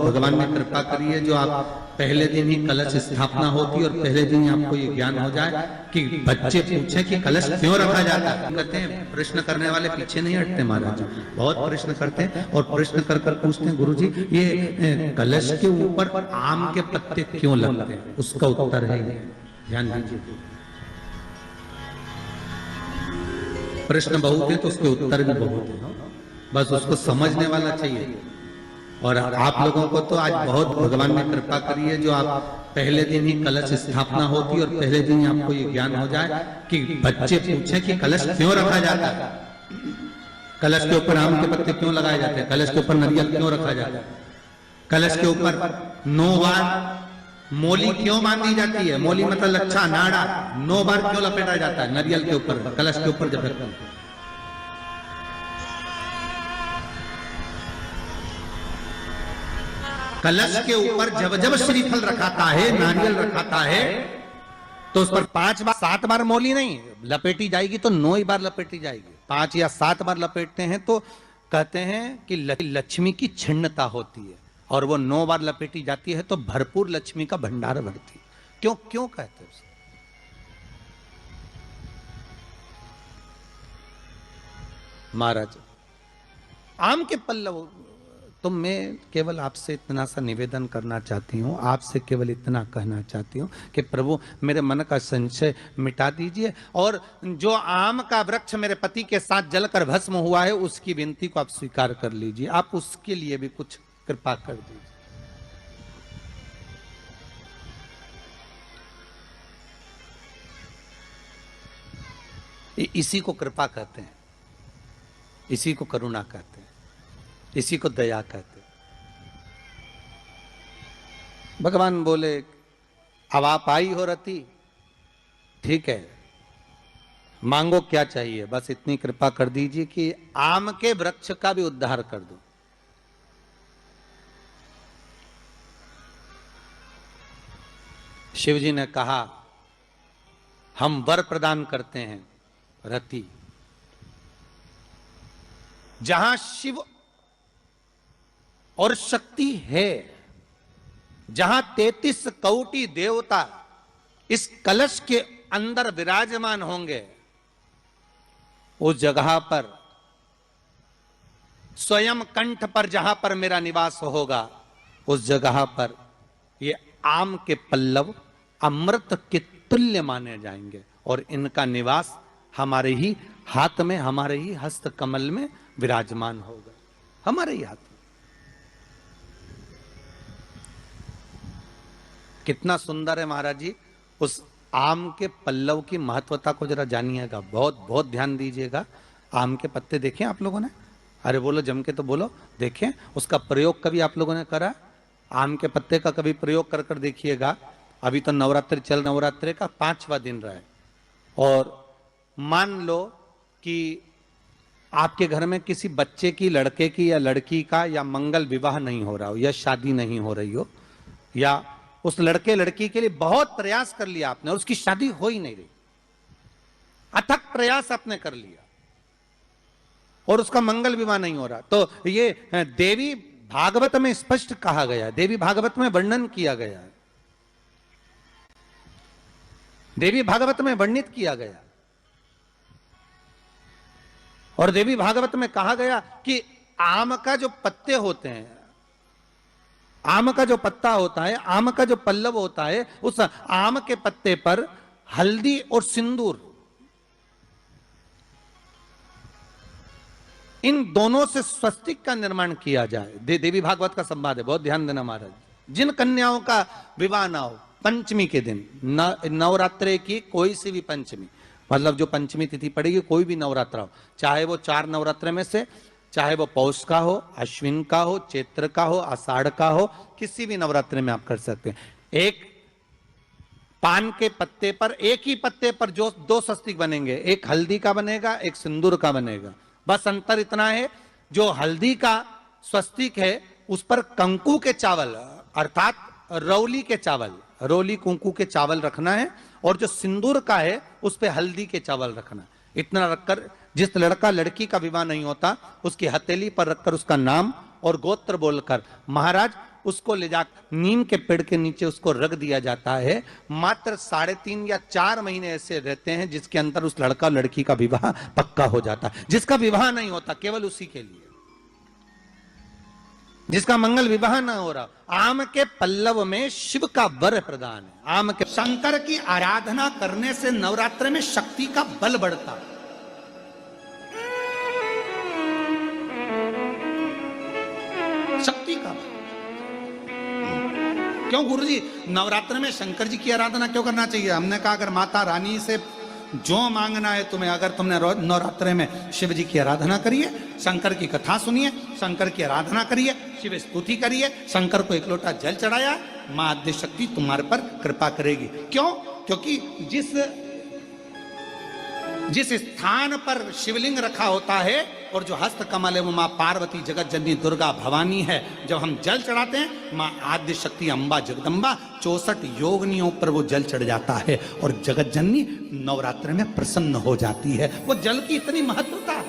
भगवान ने कृपा करी है जो आप पहले दिन ही कलश स्थापना होती है और पहले दिन ही आपको ये ज्ञान हो जाए कि बच्चे पूछे कि कलश क्यों रखा जाता है। कहते हैं प्रश्न करने वाले पीछे नहीं हटते महाराज, बहुत प्रश्न करते हैं और प्रश्न कर कर पूछते हैं गुरुजी ये कलश के ऊपर आम के पत्ते क्यों लगते हैं, उसका उत्तर है ये, ध्यान दीजिए। प्रश्न बहुत है तो उसके उत्तर भी बहुत है, बस उसको समझने वाला चाहिए। और आप लोगों को तो आज बहुत भगवान ने कृपा करी है जो आप पहले दिन ही कलश स्थापना होती है और पहले दिन ही आपको ये ज्ञान हो जाए कि बच्चे पूछे कि कलश क्यों रखा जाता है, कलश के ऊपर आम के पत्ते क्यों लगाए जाते हैं, कलश के ऊपर नारियल क्यों रखा जाता है, कलश के ऊपर 9 बार मोली क्यों बांधी जाती है, मोली मतलब लच्छा नाड़ा 9 बार क्यों लपेटा जाता है नारियल के ऊपर, कलश के ऊपर जब रखते हैं। कलश के ऊपर जब जब श्रीफल रखाता है, नारियल रखाता है, तो उस पर 5 बार 7 बार मोली नहीं लपेटी जाएगी, तो 9 ही बार लपेटी जाएगी। 5 या 7 बार लपेटते हैं तो कहते हैं कि लक्ष्मी की छिन्नता होती है, और वो 9 बार लपेटी जाती है तो भरपूर लक्ष्मी का भंडार भरती है। क्यों क्यों कहते हैं उसे? महाराज आम के पल्लव, तो मैं केवल आपसे इतना सा निवेदन करना चाहती हूँ, आपसे केवल इतना कहना चाहती हूँ कि प्रभु मेरे मन का संशय मिटा दीजिए, और जो आम का वृक्ष मेरे पति के साथ जलकर भस्म हुआ है उसकी विनती को आप स्वीकार कर लीजिए, आप उसके लिए भी कुछ कृपा कर दीजिए। इसी को कृपा कहते हैं, इसी को करुणा कहते हैं, इसी को दया कहते हैं। भगवान बोले अब आप आई हो रति, ठीक है, मांगो क्या चाहिए, बस इतनी कृपा कर दीजिए कि आम के वृक्ष का भी उद्धार कर दो। शिव जी ने कहा हम वर प्रदान करते हैं रति, जहां शिव और शक्ति है, जहां 33 कोटि देवता इस कलश के अंदर विराजमान होंगे, उस जगह पर स्वयं कंठ पर जहां पर मेरा निवास होगा, उस जगह पर ये आम के पल्लव अमृत के तुल्य माने जाएंगे, और इनका निवास हमारे ही हाथ में, हमारे ही हस्त कमल में विराजमान होगा, हमारे ही हाथ में। कितना सुंदर है महाराज जी। उस आम के पल्लव की महत्वता को जरा जानिएगा, बहुत बहुत ध्यान दीजिएगा। आम के पत्ते देखें आप लोगों ने, अरे बोलो जम के तो बोलो, देखें उसका प्रयोग कभी आप लोगों ने करा? आम के पत्ते का कभी प्रयोग कर कर देखिएगा। अभी तो नवरात्रि नवरात्रि का 5वां दिन रहा है, और मान लो कि आपके घर में किसी बच्चे की, लड़के की या लड़की का या मंगल विवाह नहीं हो रहा हो, या शादी नहीं हो रही हो, या उस लड़के लड़की के लिए बहुत प्रयास कर लिया आपने और उसकी शादी हो ही नहीं रही, अथक प्रयास आपने कर लिया और उसका मंगल विवाह नहीं हो रहा, तो ये देवी भागवत में स्पष्ट कहा गया, देवी भागवत में वर्णन किया गया है, देवी भागवत में वर्णित किया गया, और देवी भागवत में कहा गया कि आम का जो पत्ते होते हैं, आम का जो पत्ता होता है, आम का जो पल्लव होता है, उस आम के पत्ते पर हल्दी और सिंदूर, इन दोनों से स्वस्तिक का निर्माण किया जाए। देवी भागवत का संवाद है, बहुत ध्यान देना महाराज। जिन कन्याओं का विवाह ना हो पंचमी के दिन, नवरात्रे की कोई सी भी पंचमी, मतलब जो पंचमी तिथि पड़ेगी, कोई भी नवरात्रा हो, चाहे वो 4 नवरात्रे में से, चाहे वो पौष का हो, अश्विन का हो, चैत्र का हो, आषाढ़ का हो, किसी भी नवरात्रि में आप कर सकते हैं। एक पान के पत्ते पर, एक ही पत्ते पर जो 2 स्वस्तिक बनेंगे, एक हल्दी का बनेगा, एक सिंदूर का बनेगा। बस अंतर इतना है, जो हल्दी का स्वस्तिक है उस पर कंकु के चावल, अर्थात रौली के चावल, रौली कुंकू के चावल रखना है, और जो सिंदूर का है उस पे हल्दी के चावल रखना। इतना रखकर जिस लड़का लड़की का विवाह नहीं होता उसकी हथेली पर रखकर उसका नाम और गोत्र बोलकर महाराज उसको ले जा नीम के पेड़ के नीचे उसको रख दिया जाता है। मात्र 3.5 या 4 महीने ऐसे रहते हैं जिसके अंदर उस लड़का लड़की का विवाह पक्का हो जाता है। जिसका विवाह नहीं होता केवल उसी के लिए, जिसका मंगल विवाह ना हो रहा, आम के पल्लव में शिव का वर प्रदान है। आम के शंकर की आराधना करने से नवरात्र में शक्ति का बल बढ़ता है। शक्ति का बल। क्यों गुरुजी नवरात्र में शंकर जी की आराधना क्यों करना चाहिए? हमने कहा अगर माता रानी से जो मांगना है तुम्हें, अगर तुमने नवरात्रे में शिव जी की आराधना करिए, शंकर की कथा सुनिए, शंकर की आराधना करिए, शिव स्तुति करिए, शंकर को 1 लोटा जल चढ़ाया, मां आद्य शक्ति तुम्हारे पर कृपा करेगी। क्यों? क्योंकि जिस स्थान पर शिवलिंग रखा होता है और जो हस्त कमल है वो मां पार्वती जगत जननी दुर्गा भवानी है। जब हम जल चढ़ाते हैं मां आद्य शक्ति अम्बा जगदम्बा 64 योगनियों पर वो जल चढ़ जाता है और जगत जननी नवरात्र में प्रसन्न हो जाती है। वो जल की इतनी महत्वता है।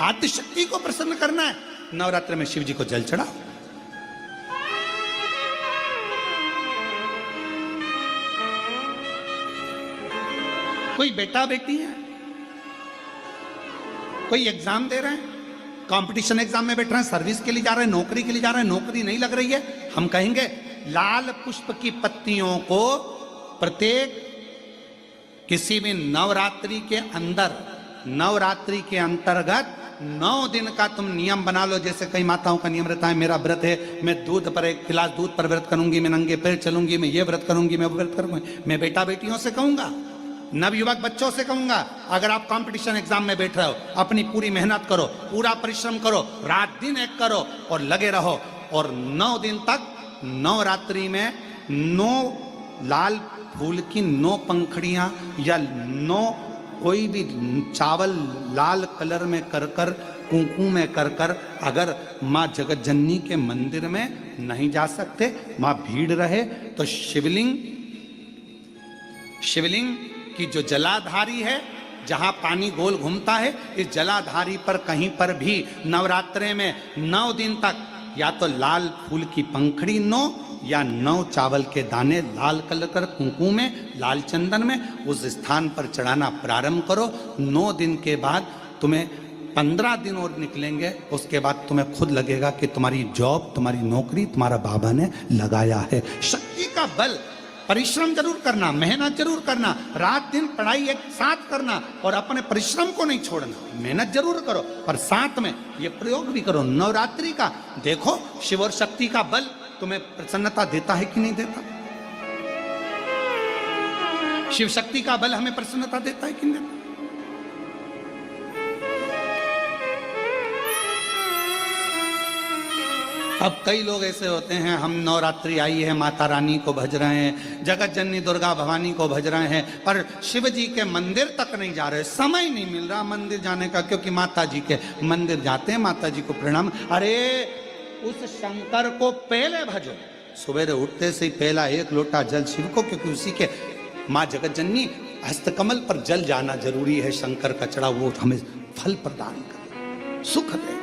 आद्य शक्ति को प्रसन्न करना है, नवरात्र में शिव जी को जल चढ़ाओ। कोई बेटा बेटी है, कोई एग्जाम दे रहे हैं, कंपटीशन एग्जाम में बैठ रहे हैं, सर्विस के लिए जा रहे हैं, नौकरी के लिए जा रहे हैं, नौकरी नहीं लग रही है, हम कहेंगे लाल पुष्प की पत्तियों को प्रत्येक किसी भी नवरात्रि के अंदर, नवरात्रि के अंतर्गत 9 दिन का तुम नियम बना लो। जैसे कई माताओं का नियम रहता है, मेरा व्रत है, मैं दूध पर 1 गिलास दूध पर व्रत करूंगी, मैं नंगे पैर चलूंगी, मैं ये व्रत करूंगी, मैं वो व्रत करूंगी। मैं बेटा बेटियों से कहूंगा, नवयुवक बच्चों से कहूंगा, अगर आप कंपटीशन एग्जाम में बैठ रहे हो, अपनी पूरी मेहनत करो, पूरा परिश्रम करो, रात दिन एक करो और लगे रहो। और 9 दिन तक नवरात्रि में 9 लाल फूल की 9 पंखड़ियां या 9 कोई भी चावल लाल कलर में कर कर, कुंकू में कर कर, अगर माँ जगत जननी के मंदिर में नहीं जा सकते, माँ भीड़ रहे तो शिवलिंग कि जो जलाधारी है, जहां पानी गोल घूमता है, इस जलाधारी पर कहीं पर भी नवरात्रे में 9 दिन तक या तो लाल फूल की पंखड़ी 9 या 9 चावल के दाने लाल कलर कर कुंकू में, लाल चंदन में उस स्थान पर चढ़ाना प्रारंभ करो। 9 दिन के बाद तुम्हें 15 दिन और निकलेंगे, उसके बाद तुम्हें खुद लगेगा कि तुम्हारी जॉब, तुम्हारी नौकरी तुम्हारा बाबा ने लगाया है। शक्ति का बल। परिश्रम जरूर करना, मेहनत जरूर करना, रात दिन पढ़ाई एक साथ करना और अपने परिश्रम को नहीं छोड़ना। मेहनत जरूर करो पर साथ में ये प्रयोग भी करो नवरात्रि का। देखो शिव और शक्ति का बल तुम्हें प्रसन्नता देता है कि नहीं देता? शिव शक्ति का बल हमें प्रसन्नता देता है कि नहीं देता? अब कई लोग ऐसे होते हैं, हम नवरात्रि आई है, माता रानी को भज रहे हैं, जगत जननी दुर्गा भवानी को भज रहे हैं, पर शिव जी के मंदिर तक नहीं जा रहे, समय नहीं मिल रहा मंदिर जाने का, क्योंकि माता जी के मंदिर जाते हैं, माता जी को प्रणाम। अरे उस शंकर को पहले भजो, सवेरे उठते से ही पहला 1 लोटा जल शिव को, क्योंकि उसी के माँ जगत जननी हस्तकमल पर जल जाना जरूरी है। शंकर का चढ़ा वो हमें फल प्रदान करे, सुख दे।